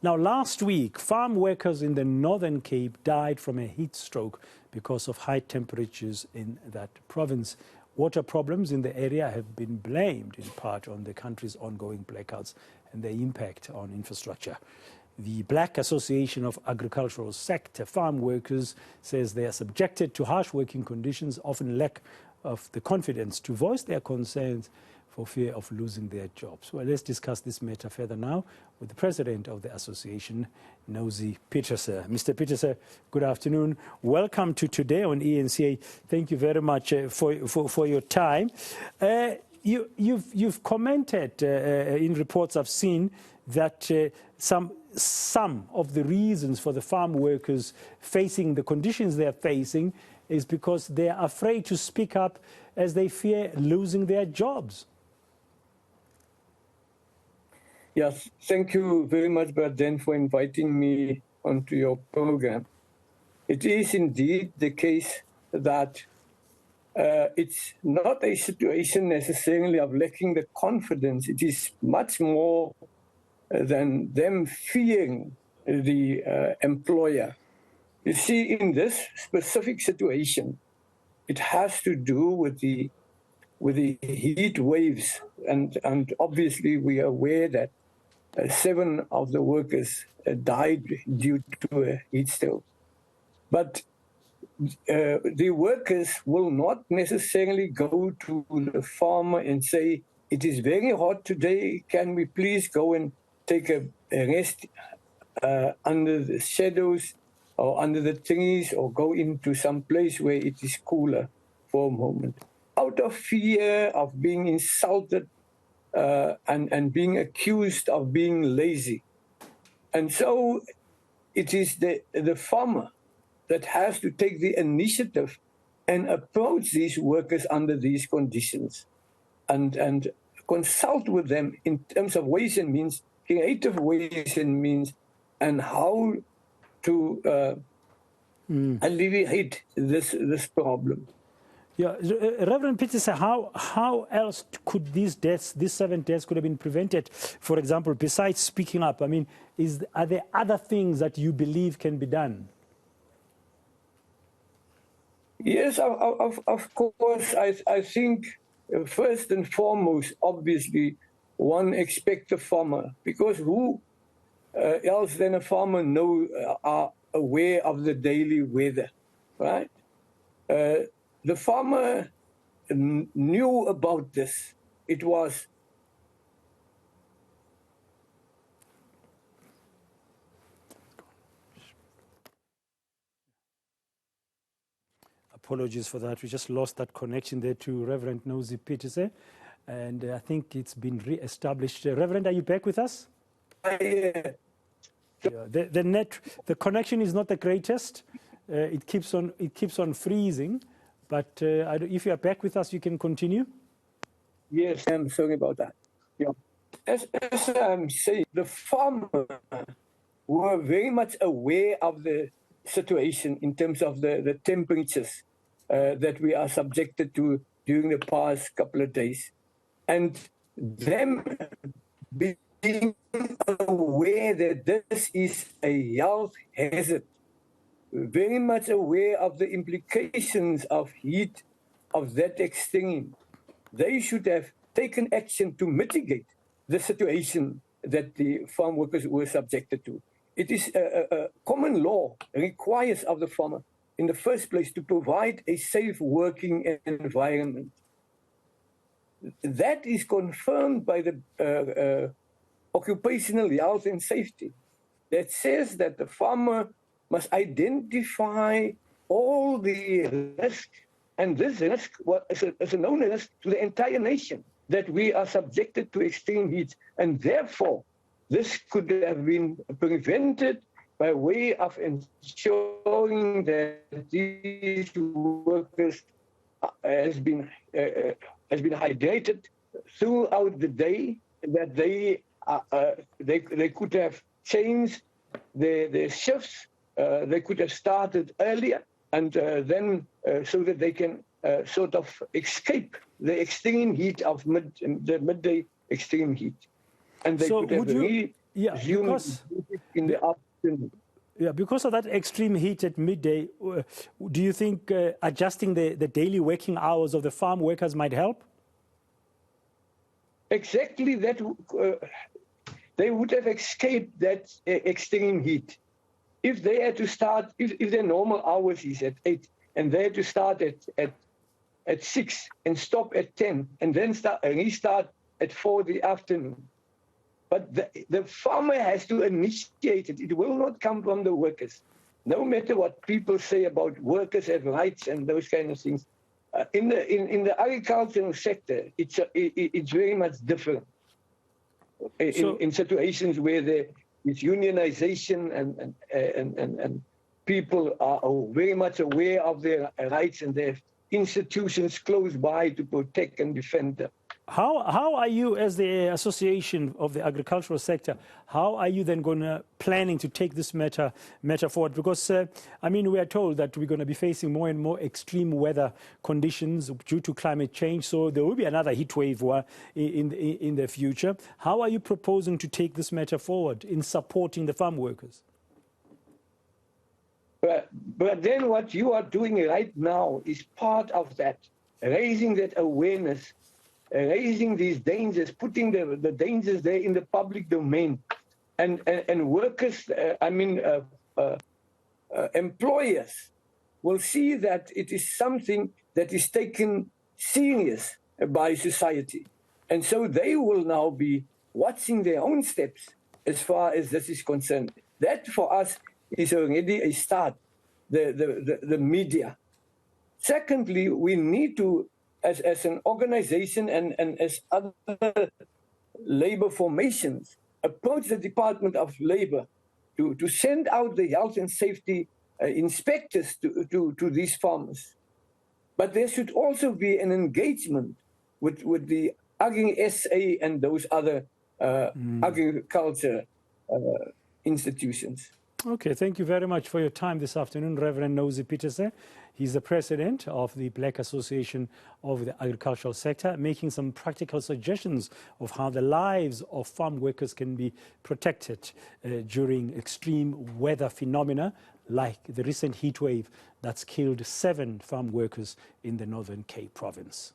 Now, last week, farm workers in the Northern Cape died from a heat stroke because of high temperatures in that province. Water problems in the area have been blamed in part on the country's ongoing blackouts and their impact on infrastructure. The Black Association of Agricultural Sector Farm Workers says they are subjected to harsh working conditions, often lack of the confidence to voice their concerns for fear of losing their jobs. Well, let's discuss this matter further now with the president of the association, Nosey Pieterse. Mr. Pieterse, good afternoon. Welcome to Today on eNCA. Thank you very much for your time. You've commented in reports I've seen that some of the reasons for the farm workers facing the conditions they're facing is because they're afraid to speak up as they fear losing their jobs. Yes, thank you very much, Braden, for inviting me onto your program. It is indeed the case that it's not a situation necessarily of lacking the confidence. It is much more than them fearing the employer. You see, in this specific situation, it has to do with the heat waves, and obviously we are aware that 7 of the workers died due to a heat stroke. But the workers will not necessarily go to the farmer and say, "It is very hot today, can we please go and take a rest under the shadows or under the trees, or go into some place where it is cooler for a moment," out of fear of being insulted and being accused of being lazy. And so it is the farmer that has to take the initiative and approach these workers under these conditions and consult with them in terms of ways and means, creative ways and means, and how to alleviate this problem. Yeah, Reverend Pieterse, how else could these 7 deaths could have been prevented? For example, besides speaking up, I mean, are there other things that you believe can be done? Yes, of course. I think first and foremost, obviously, one expects a farmer, because who else than a farmer are aware of the daily weather, right? The farmer knew about this. It was Apologies for that. We just lost that connection there to Reverend Nosey Pieterse, and I think it's been re-established. Reverend, are you back with us? Yeah. The connection is not the greatest. It keeps on freezing. But if you are back with us, you can continue. Yes, I'm sorry about that. Yeah. As I'm saying, the farmers were very much aware of the situation in terms of the temperatures that we are subjected to during the past couple of days. And them being aware that this is a health hazard, very much aware of the implications of heat of that extreme, they should have taken action to mitigate the situation that the farm workers were subjected to. It is a common law requires of the farmer, in the first place, to provide a safe working environment. That is confirmed by the occupational health and safety, that says that the farmer must identify all the risk, and this risk is a known risk to the entire nation, that we are subjected to extreme heat, and therefore this could have been prevented by way of ensuring that these workers has been hydrated throughout the day, that they could have changed their shifts. They could have started earlier, and then so that they can sort of escape the extreme heat of the midday extreme heat. And they So could have in the afternoon. Yeah, because of that extreme heat at midday, do you think adjusting the daily working hours of the farm workers might help? Exactly that. They would have escaped that extreme heat. If they had to start, if their normal hours is at 8, and they had to start at 6 and stop at 10, and then restart at 4 in the afternoon. But the farmer has to initiate it. It will not come from the workers. No matter what people say about workers have rights and those kind of things. In the agricultural sector, it's very much different. In situations where there is unionization and people are very much aware of their rights and their institutions close by to protect and defend them. How are you, as the association of the agricultural sector, how are you then planning to take this matter forward? Because, I mean, we are told that we're going to be facing more and more extreme weather conditions due to climate change. So there will be another heat wave in the future. How are you proposing to take this matter forward in supporting the farm workers? But then what you are doing right now is part of that, raising that awareness, raising these dangers, putting the dangers there in the public domain. And workers, employers will see that it is something that is taken serious by society. And so they will now be watching their own steps as far as this is concerned. That for us is already a start, the media. Secondly, we need to, as an organization and as other labor formations, approach the Department of Labor to send out the health and safety inspectors to these farmers. But there should also be an engagement with the Agri-SA and those other agriculture institutions. Okay, thank you very much for your time this afternoon, Reverend Nosey Pieterse. He's the president of the Black Association of the Agricultural Sector, making some practical suggestions of how the lives of farm workers can be protected during extreme weather phenomena like the recent heat wave that's killed 7 farm workers in the Northern Cape province.